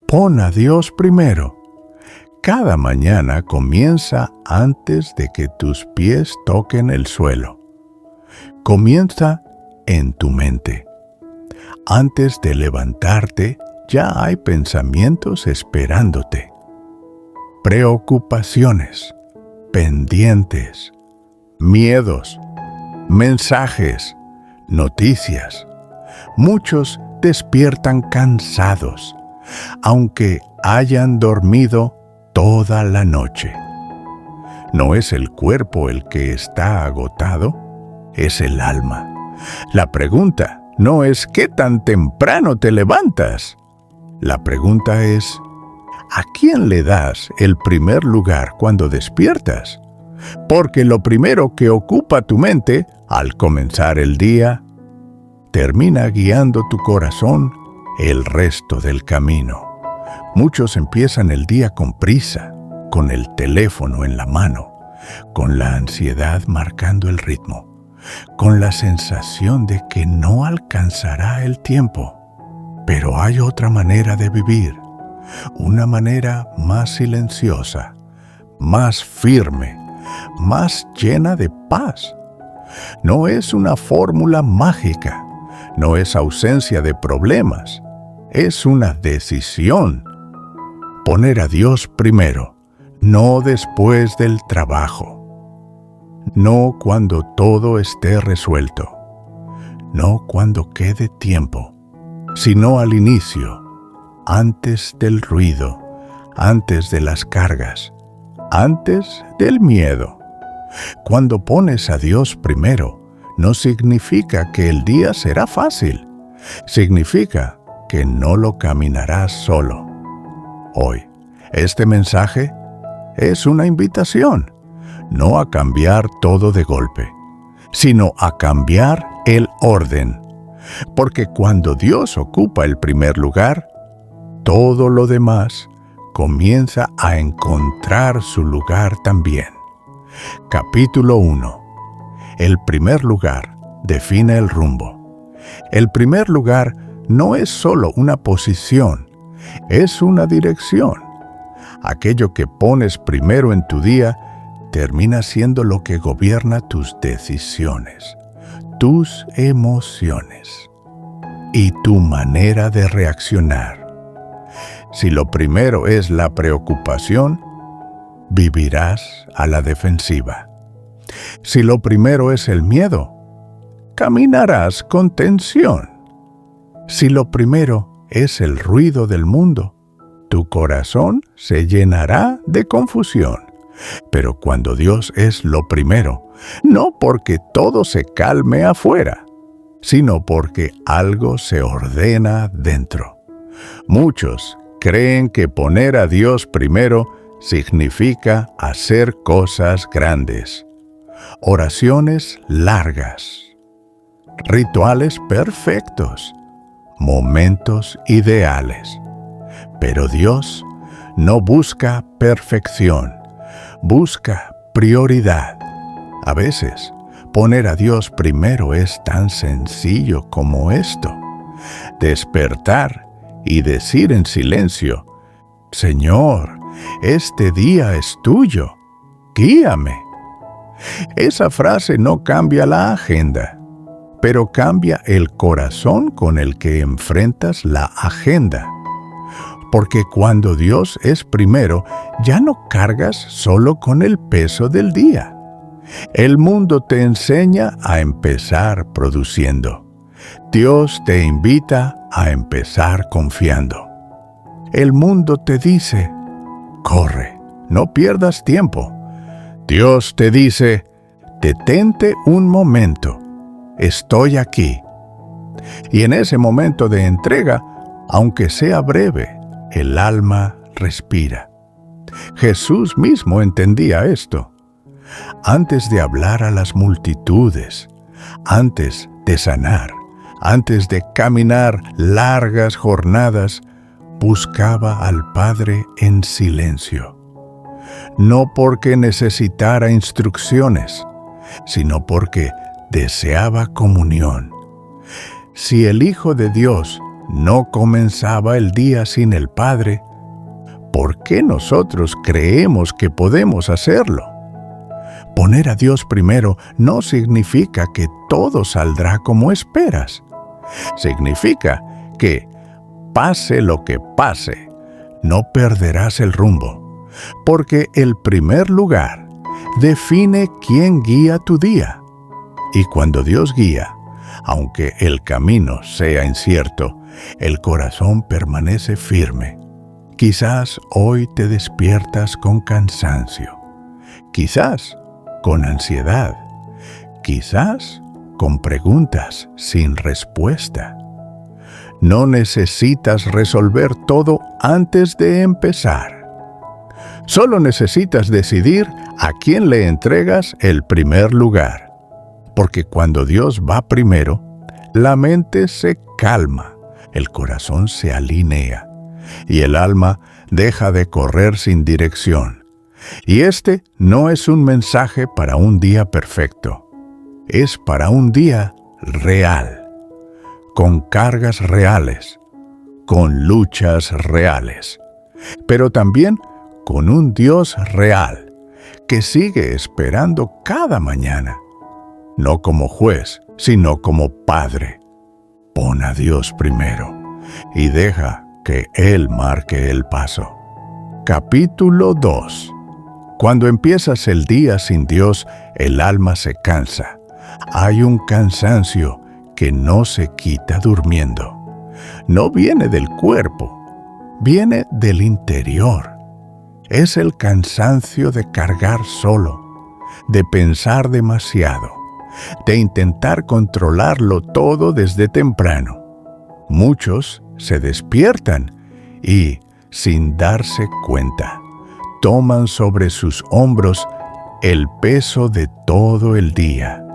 Pon a Dios primero. Cada mañana comienza antes de que tus pies toquen el suelo. Comienza en tu mente. Antes de levantarte, ya hay pensamientos esperándote. Preocupaciones, pendientes, miedos, mensajes, noticias. Muchos despiertan cansados, aunque hayan dormido toda la noche. No es el cuerpo el que está agotado, es el alma. La pregunta no es ¿qué tan temprano te levantas? La pregunta es ¿a quién le das el primer lugar cuando despiertas? Porque lo primero que ocupa tu mente al comenzar el día termina guiando tu corazón el resto del camino. Muchos empiezan el día con prisa, con el teléfono en la mano, con la ansiedad marcando el ritmo, con la sensación de que no alcanzará el tiempo. Pero hay otra manera de vivir, una manera más silenciosa, más firme, más llena de paz. No es una fórmula mágica, no es ausencia de problemas, es una decisión. Poner a Dios primero, no después del trabajo. No cuando todo esté resuelto, no cuando quede tiempo, sino al inicio, antes del ruido, antes de las cargas, antes del miedo. Cuando pones a Dios primero, no significa que el día será fácil, significa que no lo caminarás solo. Hoy, este mensaje es una invitación, no a cambiar todo de golpe, sino a cambiar el orden. Porque cuando Dios ocupa el primer lugar, todo lo demás comienza a encontrar su lugar también. Capítulo 1. El primer lugar define el rumbo. El primer lugar no es solo una posición, es una dirección. Aquello que pones primero en tu día termina siendo lo que gobierna tus decisiones, tus emociones y tu manera de reaccionar. Si lo primero es la preocupación, vivirás a la defensiva. Si lo primero es el miedo, caminarás con tensión. Si lo primero es el ruido del mundo, tu corazón se llenará de confusión. Pero cuando Dios es lo primero, no porque todo se calme afuera, sino porque algo se ordena dentro. Muchos creen que poner a Dios primero significa hacer cosas grandes, oraciones largas, rituales perfectos, momentos ideales. Pero Dios no busca perfección, busca prioridad. A veces, poner a Dios primero es tan sencillo como esto: despertar y decir en silencio: Señor, este día es tuyo, guíame. Esa frase no cambia la agenda, pero cambia el corazón con el que enfrentas la agenda. Porque cuando Dios es primero, ya no cargas solo con el peso del día. El mundo te enseña a empezar produciendo. Dios te invita a empezar confiando. El mundo te dice: corre, no pierdas tiempo. Dios te dice: detente un momento, estoy aquí. Y en ese momento de entrega, aunque sea breve, el alma respira. Jesús mismo entendía esto. Antes de hablar a las multitudes, antes de sanar, antes de caminar largas jornadas, buscaba al Padre en silencio. No porque necesitara instrucciones, sino porque deseaba comunión. Si el Hijo de Dios no comenzaba el día sin el Padre, ¿por qué nosotros creemos que podemos hacerlo? Poner a Dios primero no significa que todo saldrá como esperas. Significa que, pase lo que pase, no perderás el rumbo, porque el primer lugar define quién guía tu día. Y cuando Dios guía, aunque el camino sea incierto, el corazón permanece firme. Quizás hoy te despiertas con cansancio, quizás con ansiedad, quizás con preguntas sin respuesta. No necesitas resolver todo antes de empezar. Solo necesitas decidir a quién le entregas el primer lugar. Porque cuando Dios va primero, la mente se calma, el corazón se alinea y el alma deja de correr sin dirección. Y este no es un mensaje para un día perfecto, es para un día real, con cargas reales, con luchas reales, pero también con un Dios real que sigue esperando cada mañana, no como juez, sino como Padre. Pon a Dios primero y deja que Él marque el paso. Capítulo 2. Cuando empiezas el día sin Dios, el alma se cansa. Hay un cansancio que no se quita durmiendo. No viene del cuerpo, viene del interior. Es el cansancio de cargar solo, de pensar demasiado, de intentar controlarlo todo desde temprano. Muchos se despiertan y, sin darse cuenta, toman sobre sus hombros el peso de todo el día.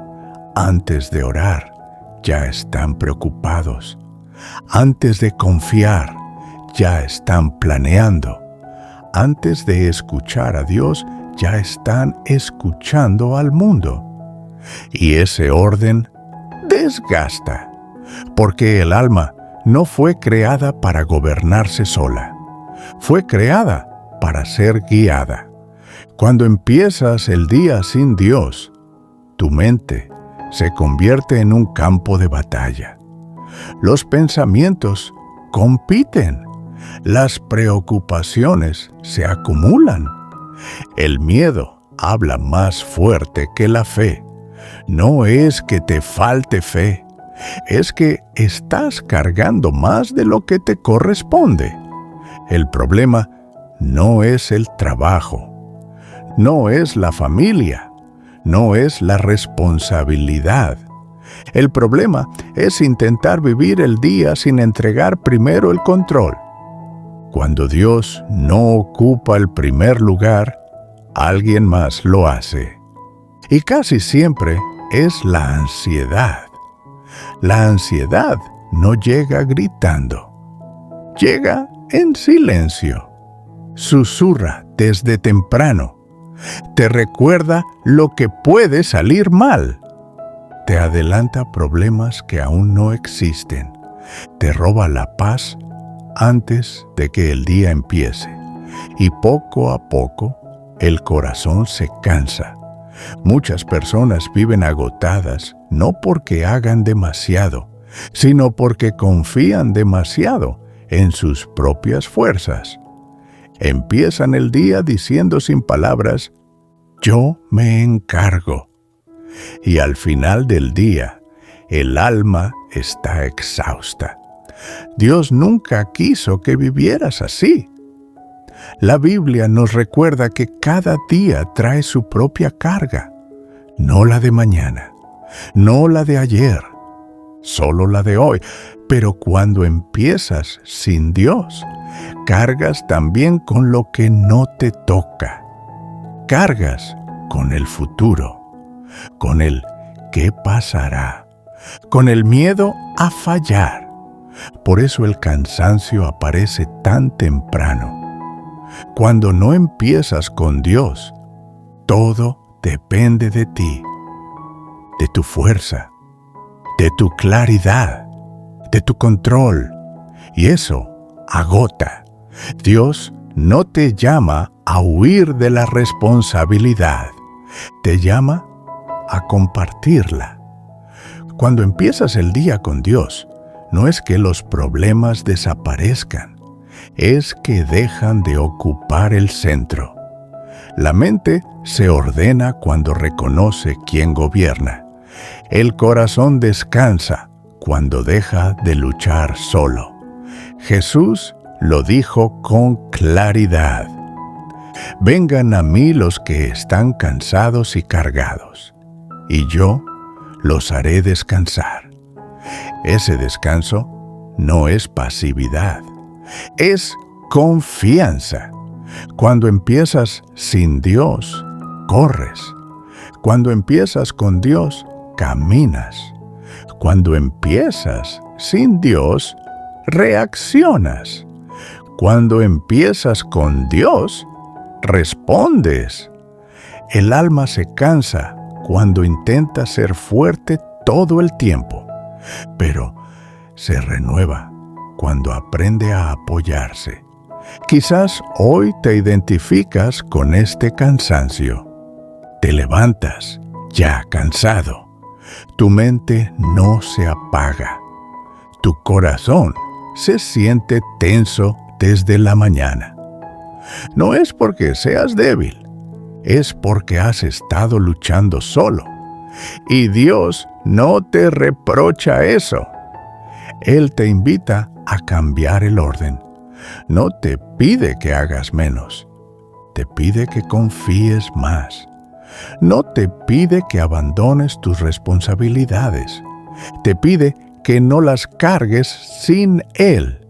Antes de orar, ya están preocupados. Antes de confiar, ya están planeando. Antes de escuchar a Dios, ya están escuchando al mundo. Y ese orden desgasta, porque el alma no fue creada para gobernarse sola. Fue creada para ser guiada. Cuando empiezas el día sin Dios, tu mente se convierte en un campo de batalla. Los pensamientos compiten. Las preocupaciones se acumulan. El miedo habla más fuerte que la fe. No es que te falte fe, es que estás cargando más de lo que te corresponde. El problema no es el trabajo, no es la familia, no es la responsabilidad. El problema es intentar vivir el día sin entregar primero el control. Cuando Dios no ocupa el primer lugar, alguien más lo hace. Y casi siempre es la ansiedad. La ansiedad no llega gritando, llega en silencio. Susurra desde temprano. Te recuerda lo que puede salir mal. Te adelanta problemas que aún no existen. Te roba la paz antes de que el día empiece. Y poco a poco, el corazón se cansa. Muchas personas viven agotadas no porque hagan demasiado, sino porque confían demasiado en sus propias fuerzas. Empiezan el día diciendo sin palabras, yo me encargo. Y al final del día, el alma está exhausta. Dios nunca quiso que vivieras así. La Biblia nos recuerda que cada día trae su propia carga, no la de mañana, no la de ayer, solo la de hoy. Pero cuando empiezas sin Dios, cargas también con lo que no te toca. Cargas con el futuro, con el ¿qué pasará?, con el miedo a fallar. Por eso el cansancio aparece tan temprano. Cuando no empiezas con Dios, todo depende de ti, de tu fuerza, de tu claridad, de tu control, Y eso agota. Dios no te llama a huir de la responsabilidad. Te llama a compartirla. Cuando empiezas el día con Dios, no es que los problemas desaparezcan, es que dejan de ocupar el centro. La mente se ordena cuando reconoce quién gobierna. El corazón descansa cuando deja de luchar solo. Jesús lo dijo con claridad: vengan a mí los que están cansados y cargados, y yo los haré descansar. Ese descanso no es pasividad, es confianza. Cuando empiezas sin Dios, corres. Cuando empiezas con Dios, caminas. Cuando empiezas sin Dios, reaccionas. Cuando empiezas con Dios, respondes. El alma se cansa cuando intenta ser fuerte todo el tiempo, pero se renueva cuando aprende a apoyarse. Quizás hoy te identificas con este cansancio. Te levantas ya cansado. Tu mente no se apaga. Tu corazón se siente tenso desde la mañana. No es porque seas débil, es porque has estado luchando solo. Y Dios no te reprocha eso. Él te invita a cambiar el orden. No te pide que hagas menos. Te pide que confíes más. No te pide que abandones tus responsabilidades. Te pide que no las cargues sin Él.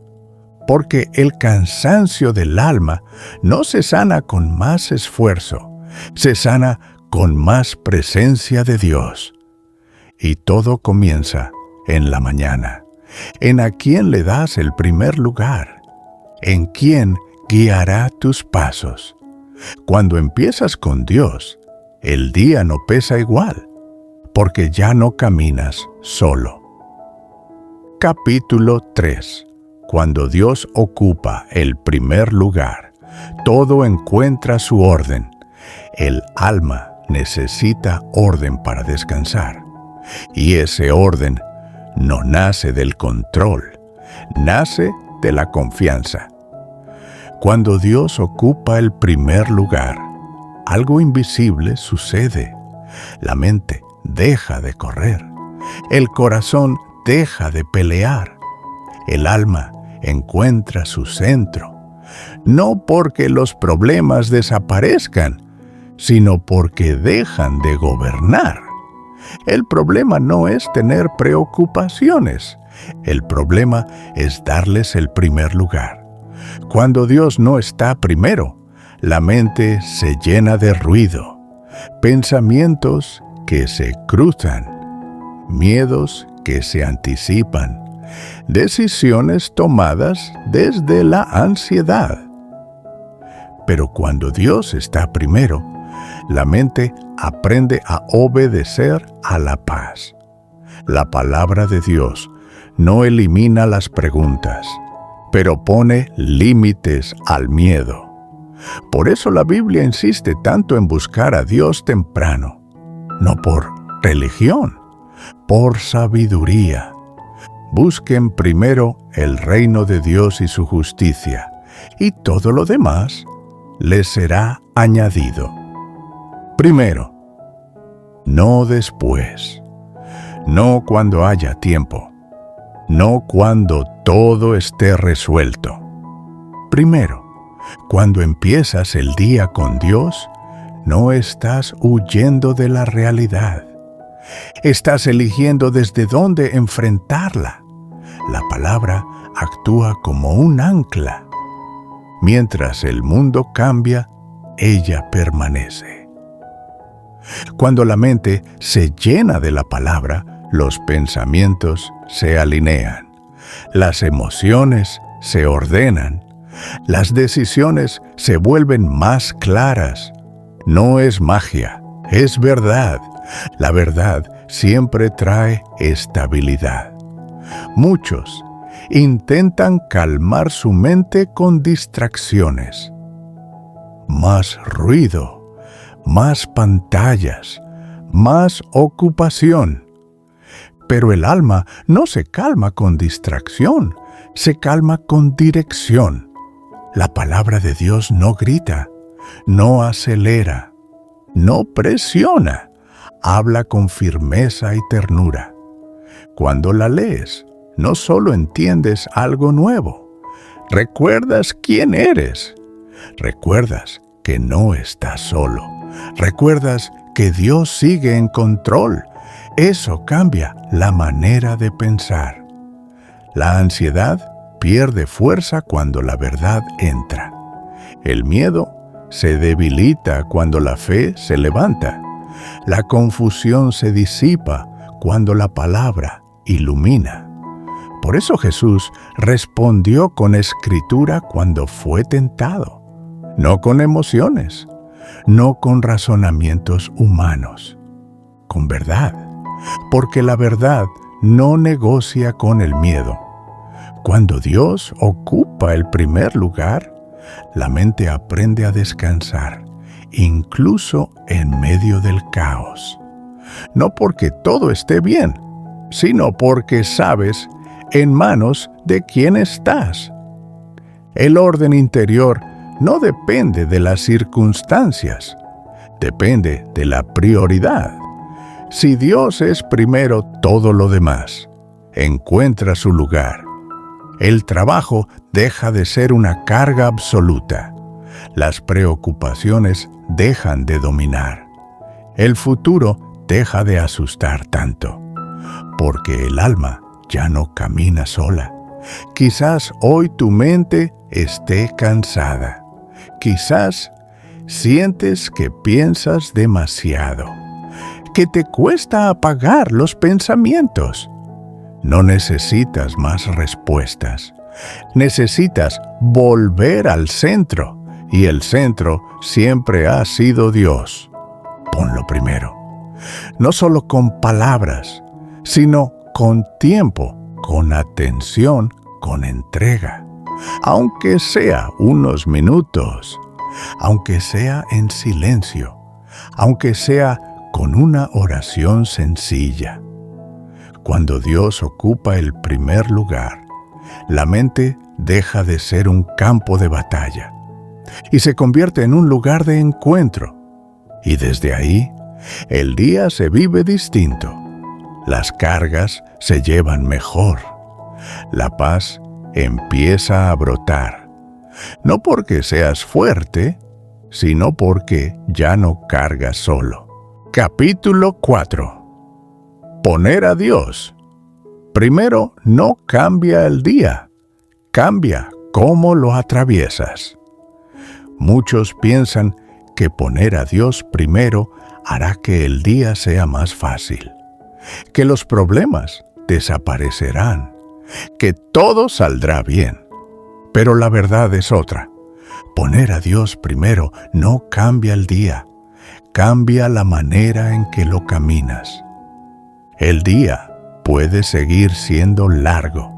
Porque el cansancio del alma no se sana con más esfuerzo, se sana con más presencia de Dios. Y todo comienza en la mañana, en a quién le das el primer lugar, en quién guiará tus pasos. Cuando empiezas con Dios, el día no pesa igual, porque ya no caminas solo. Capítulo 3. Cuando Dios ocupa el primer lugar, todo encuentra su orden. El alma necesita orden para descansar. Y ese orden no nace del control, nace de la confianza. Cuando Dios ocupa el primer lugar, algo invisible sucede. La mente deja de correr. El corazón deja de pelear. El alma encuentra su centro, no porque los problemas desaparezcan, sino porque dejan de gobernar. El problema no es tener preocupaciones, el problema es darles el primer lugar. Cuando Dios no está primero, la mente se llena de ruido, pensamientos que se cruzan, miedos que se anticipan, decisiones tomadas desde la ansiedad. Pero cuando Dios está primero, la mente aprende a obedecer a la paz. La palabra de Dios no elimina las preguntas, pero pone límites al miedo. Por eso la Biblia insiste tanto en buscar a Dios temprano, no por religión, por sabiduría. Busquen primero el reino de Dios y su justicia, y todo lo demás les será añadido. Primero, no después, no cuando haya tiempo, no cuando todo esté resuelto. Primero, cuando empiezas el día con Dios, no estás huyendo de la realidad. Estás eligiendo desde dónde enfrentarla. La palabra actúa como un ancla. Mientras el mundo cambia, ella permanece. Cuando la mente se llena de la palabra, los pensamientos se alinean, las emociones se ordenan, las decisiones se vuelven más claras. No es magia, es verdad. La verdad siempre trae estabilidad. Muchos intentan calmar su mente con distracciones. Más ruido, más pantallas, más ocupación. Pero el alma no se calma con distracción, se calma con dirección. La palabra de Dios no grita, no acelera, no presiona, habla con firmeza y ternura. Cuando la lees, no solo entiendes algo nuevo, recuerdas quién eres, recuerdas que no estás solo, recuerdas que Dios sigue en control. Eso cambia la manera de pensar. La ansiedad pierde fuerza cuando la verdad entra. El miedo se debilita cuando la fe se levanta. La confusión se disipa cuando la palabra ilumina. Por eso Jesús respondió con escritura cuando fue tentado, no con emociones, no con razonamientos humanos, con verdad, porque la verdad no negocia con el miedo. Cuando Dios ocupa el primer lugar, la mente aprende a descansar, incluso en medio del caos. No porque todo esté bien, sino porque sabes en manos de quién estás. El orden interior no depende de las circunstancias, depende de la prioridad. Si Dios es primero, todo lo demás encuentra su lugar. El trabajo deja de ser una carga absoluta. Las preocupaciones dejan de dominar. El futuro deja de asustar tanto, porque el alma ya no camina sola. Quizás hoy tu mente esté cansada. Quizás sientes que piensas demasiado, que te cuesta apagar los pensamientos. No necesitas más respuestas. Necesitas volver al centro, y el centro siempre ha sido Dios. Ponlo primero. No solo con palabras, sino con tiempo, con atención, con entrega. Aunque sea unos minutos, aunque sea en silencio, aunque sea con una oración sencilla. Cuando Dios ocupa el primer lugar, la mente deja de ser un campo de batalla y se convierte en un lugar de encuentro. Y desde ahí, el día se vive distinto. Las cargas se llevan mejor. La paz empieza a brotar. No porque seas fuerte, sino porque ya no cargas solo. Capítulo 4. Poner a Dios. Primero, no cambia el día, cambia cómo lo atraviesas. Muchos piensan que poner a Dios primero hará que el día sea más fácil, que los problemas desaparecerán, que todo saldrá bien. Pero la verdad es otra. Poner a Dios primero no cambia el día, cambia la manera en que lo caminas. El día puede seguir siendo largo.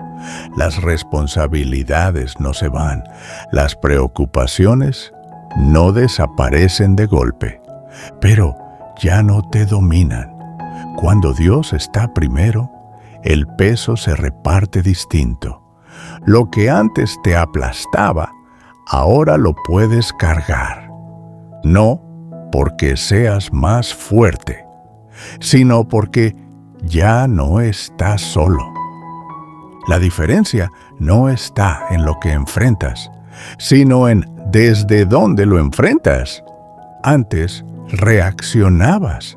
Las responsabilidades no se van. Las preocupaciones no desaparecen de golpe, pero ya no te dominan. Cuando Dios está primero, el peso se reparte distinto. Lo que antes te aplastaba, ahora lo puedes cargar. No porque seas más fuerte, sino porque ya no estás solo. La diferencia no está en lo que enfrentas, sino en desde dónde lo enfrentas. Antes reaccionabas,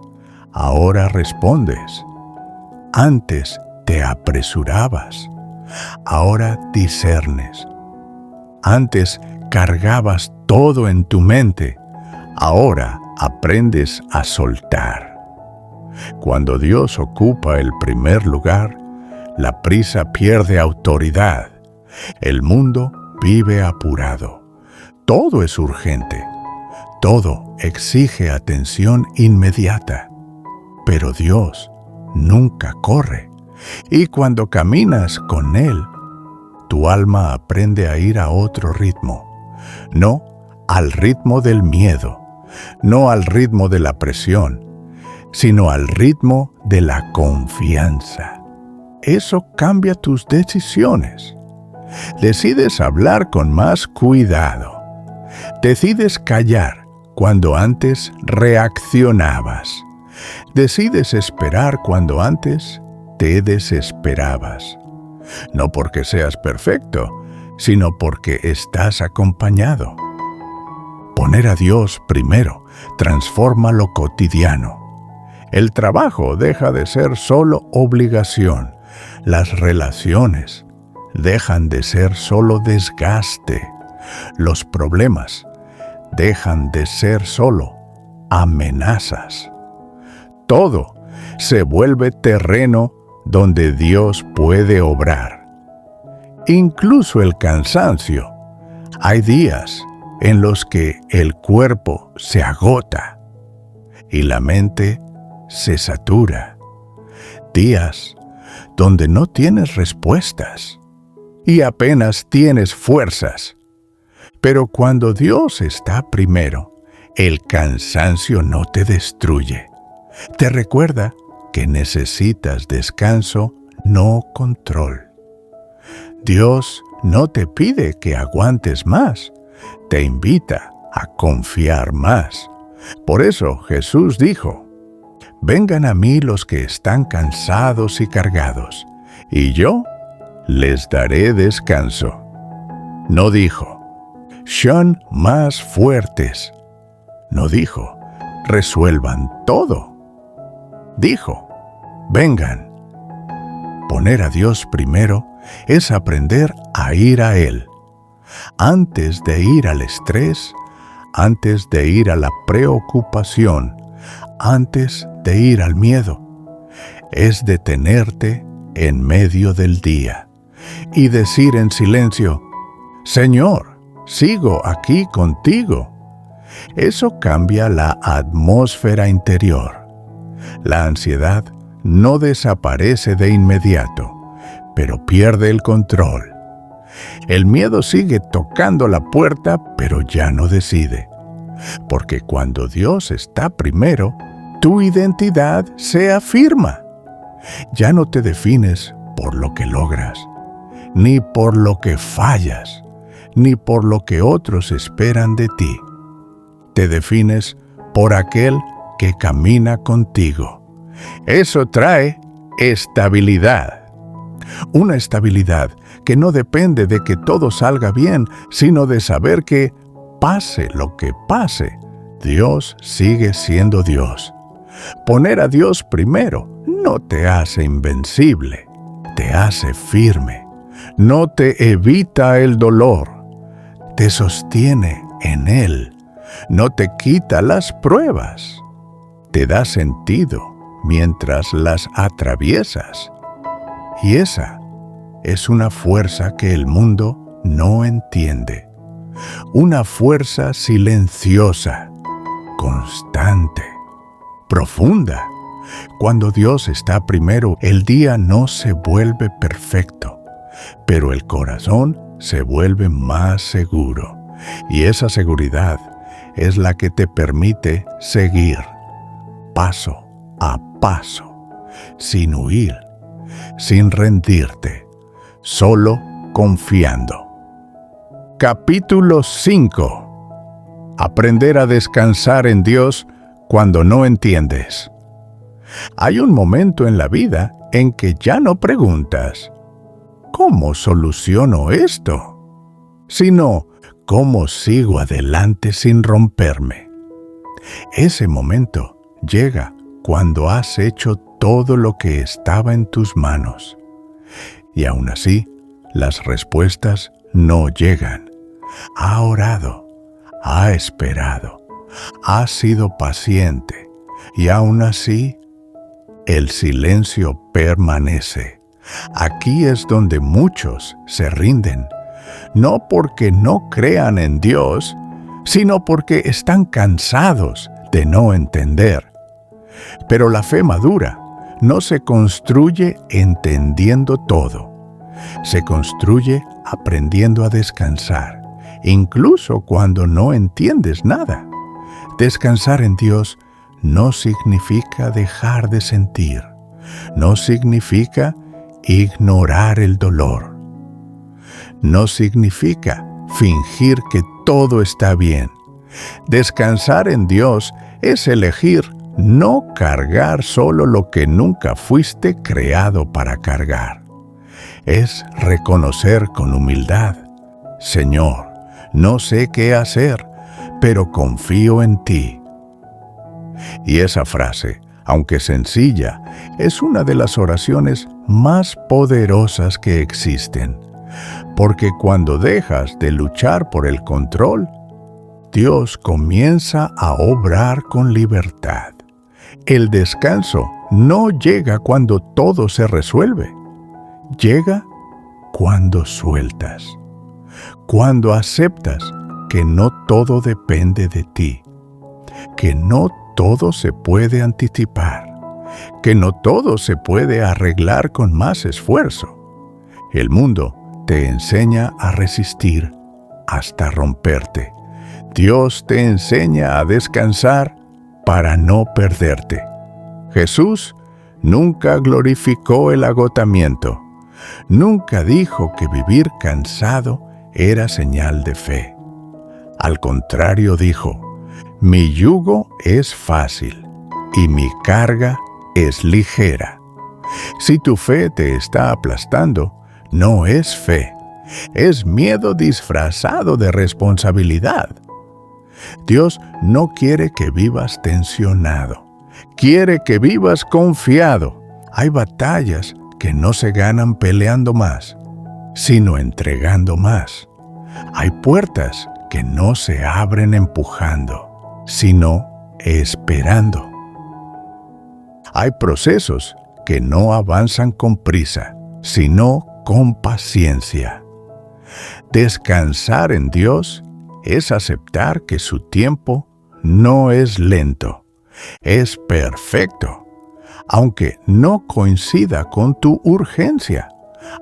ahora respondes. Antes te apresurabas, ahora discernes. Antes cargabas todo en tu mente, ahora aprendes a soltar. Cuando Dios ocupa el primer lugar, la prisa pierde autoridad. El mundo vive apurado. Todo es urgente. Todo exige atención inmediata. Pero Dios nunca corre. Y cuando caminas con Él, tu alma aprende a ir a otro ritmo, no al ritmo del miedo, no al ritmo de la presión, sino al ritmo de la confianza. Eso cambia tus decisiones. Decides hablar con más cuidado. Decides callar cuando antes reaccionabas. Decides esperar cuando antes te desesperabas. No porque seas perfecto, sino porque estás acompañado. Poner a Dios primero transforma lo cotidiano. El trabajo deja de ser solo obligación. Las relaciones dejan de ser solo desgaste. Los problemas dejan de ser solo amenazas. Todo se vuelve terreno donde Dios puede obrar. Incluso el cansancio. Hay días en los que el cuerpo se agota y la mente se satura. Días donde no tienes respuestas y apenas tienes fuerzas. Pero cuando Dios está primero, el cansancio no te destruye. Te recuerda que necesitas descanso, no control. Dios no te pide que aguantes más, te invita a confiar más. Por eso Jesús dijo: vengan a mí los que están cansados y cargados, y yo les daré descanso. No dijo: sean más fuertes. No dijo: resuelvan todo. Dijo: vengan. Poner a Dios primero es aprender a ir a Él. Antes de ir al estrés, antes de ir a la preocupación, antes de ir al miedo, es detenerte en medio del día y decir en silencio: Señor, sigo aquí contigo. Eso cambia la atmósfera interior. La ansiedad no desaparece de inmediato, pero pierde el control. El miedo sigue tocando la puerta, pero ya no decide. Porque cuando Dios está primero, tu identidad se afirma. Ya no te defines por lo que logras, ni por lo que fallas, ni por lo que otros esperan de ti. Te defines por aquel que camina contigo. Eso trae estabilidad. Una estabilidad que no depende de que todo salga bien, sino de saber que, pase lo que pase, Dios sigue siendo Dios. Poner a Dios primero no te hace invencible, te hace firme. No te evita el dolor, te sostiene en Él. No te quita las pruebas, te da sentido mientras las atraviesas. Y esa es una fuerza que el mundo no entiende. Una fuerza silenciosa, constante, profunda. Cuando Dios está primero, el día no se vuelve perfecto, pero el corazón se vuelve más seguro. Y esa seguridad es la que te permite seguir paso a paso, sin huir, sin rendirte, solo confiando. Capítulo 5. Aprender a descansar en Dios cuando no entiendes. Hay un momento en la vida en que ya no preguntas: ¿cómo soluciono esto?, sino: ¿cómo sigo adelante sin romperme? Ese momento llega cuando has hecho todo lo que estaba en tus manos. Y aún así, las respuestas no llegan. Ha orado, ha esperado, ha sido paciente, y aún así, el silencio permanece. Aquí es donde muchos se rinden. No porque no crean en Dios, sino porque están cansados de no entender. Pero la fe madura no se construye entendiendo todo, Se construye aprendiendo a descansar, incluso cuando no entiendes nada. Descansar en Dios no significa dejar de sentir, no significa ignorar el dolor, no significa fingir que todo está bien. Descansar en Dios es elegir no cargar solo lo que nunca fuiste creado para cargar. Es reconocer con humildad: Señor, no sé qué hacer, pero confío en ti. Y esa frase, aunque sencilla, es una de las oraciones más poderosas que existen. Porque cuando dejas de luchar por el control, Dios comienza a obrar con libertad. El descanso no llega cuando todo se resuelve. Llega cuando sueltas, cuando aceptas que no todo depende de ti, que no todo se puede anticipar, que no todo se puede arreglar con más esfuerzo. El mundo te enseña a resistir hasta romperte. Dios te enseña a descansar para no perderte. Jesús nunca glorificó el agotamiento. Nunca dijo que vivir cansado era señal de fe. Al contrario, dijo: mi yugo es fácil y mi carga es ligera. Si tu fe te está aplastando, no es fe, es miedo disfrazado de responsabilidad. Dios no quiere que vivas tensionado, quiere que vivas confiado. Hay batallas que no se ganan peleando más, sino entregando más. Hay puertas que no se abren empujando, sino esperando. Hay procesos que no avanzan con prisa, sino con paciencia. Descansar en Dios es aceptar que su tiempo no es lento, es perfecto, aunque no coincida con tu urgencia,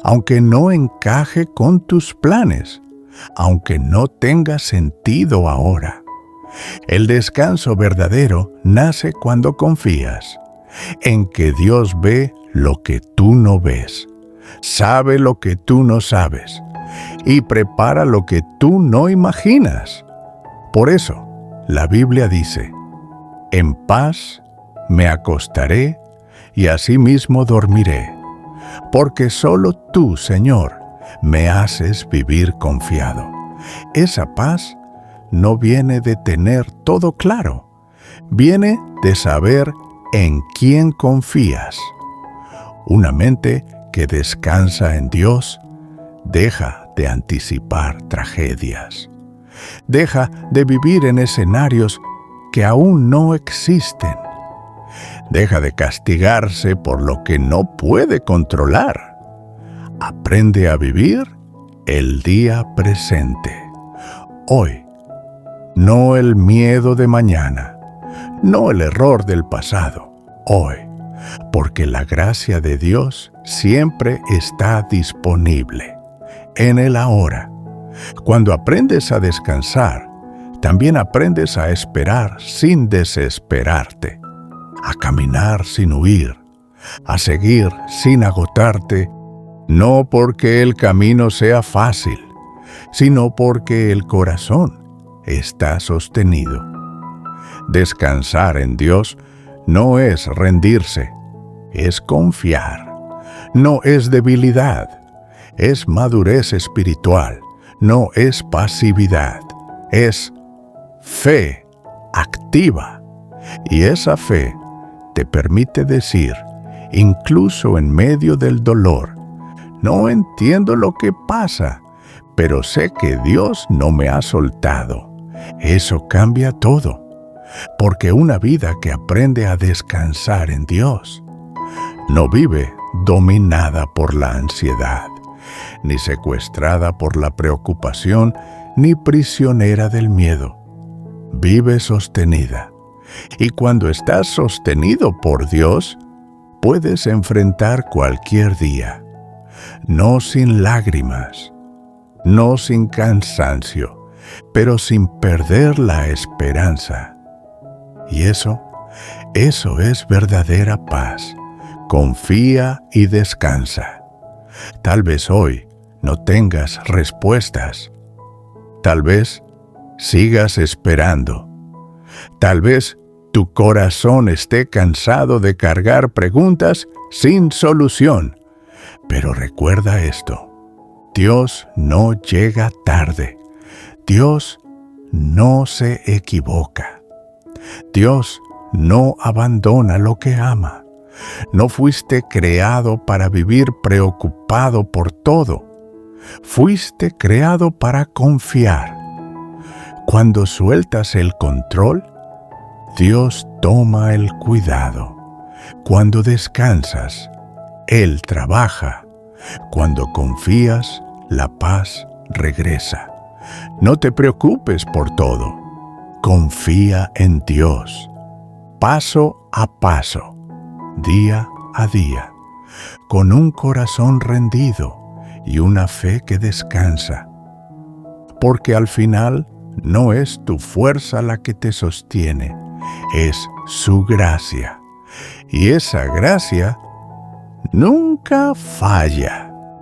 aunque no encaje con tus planes, aunque no tenga sentido ahora. El descanso verdadero nace cuando confías en que Dios ve lo que tú no ves, sabe lo que tú no sabes y prepara lo que tú no imaginas. Por eso, la Biblia dice: en paz me acostaré y asimismo dormiré, porque solo tú, Señor, me haces vivir confiado. Esa paz no viene de tener todo claro, viene de saber en quién confías. Una mente que descansa en Dios deja de anticipar tragedias. Deja de vivir en escenarios que aún no existen. Deja de castigarse por lo que no puede controlar. Aprende a vivir el día presente. Hoy, no el miedo de mañana, no el error del pasado. Hoy, porque la gracia de Dios siempre está disponible. En el ahora. Cuando aprendes a descansar, también aprendes a esperar sin desesperarte, a caminar sin huir, a seguir sin agotarte, no porque el camino sea fácil, sino porque el corazón está sostenido. Descansar en Dios no es rendirse, es confiar. No es debilidad, es madurez espiritual. No es pasividad, es fe activa. Y esa fe te permite decir, incluso en medio del dolor: no entiendo lo que pasa, pero sé que Dios no me ha soltado. Eso cambia todo, porque una vida que aprende a descansar en Dios no vive dominada por la ansiedad, ni secuestrada por la preocupación, ni prisionera del miedo. Vive sostenida. Y cuando estás sostenido por Dios, puedes enfrentar cualquier día. no sin lágrimas, no sin cansancio, pero sin perder la esperanza. Y eso es verdadera paz. Confía y descansa. Tal vez hoy no tengas respuestas. Tal vez sigas esperando. Tal vez tu corazón esté cansado de cargar preguntas sin solución. Pero recuerda esto: Dios no llega tarde. Dios no se equivoca. Dios no abandona lo que ama. No fuiste creado para vivir preocupado por todo. Fuiste creado para confiar. Cuando sueltas el control, Dios toma el cuidado. Cuando descansas, Él trabaja. Cuando confías, la paz regresa. No te preocupes por todo. Confía en Dios. Paso a paso, día a día, con un corazón rendido y una fe que descansa. Porque al final no es tu fuerza la que te sostiene, es su gracia. Y esa gracia nunca falla.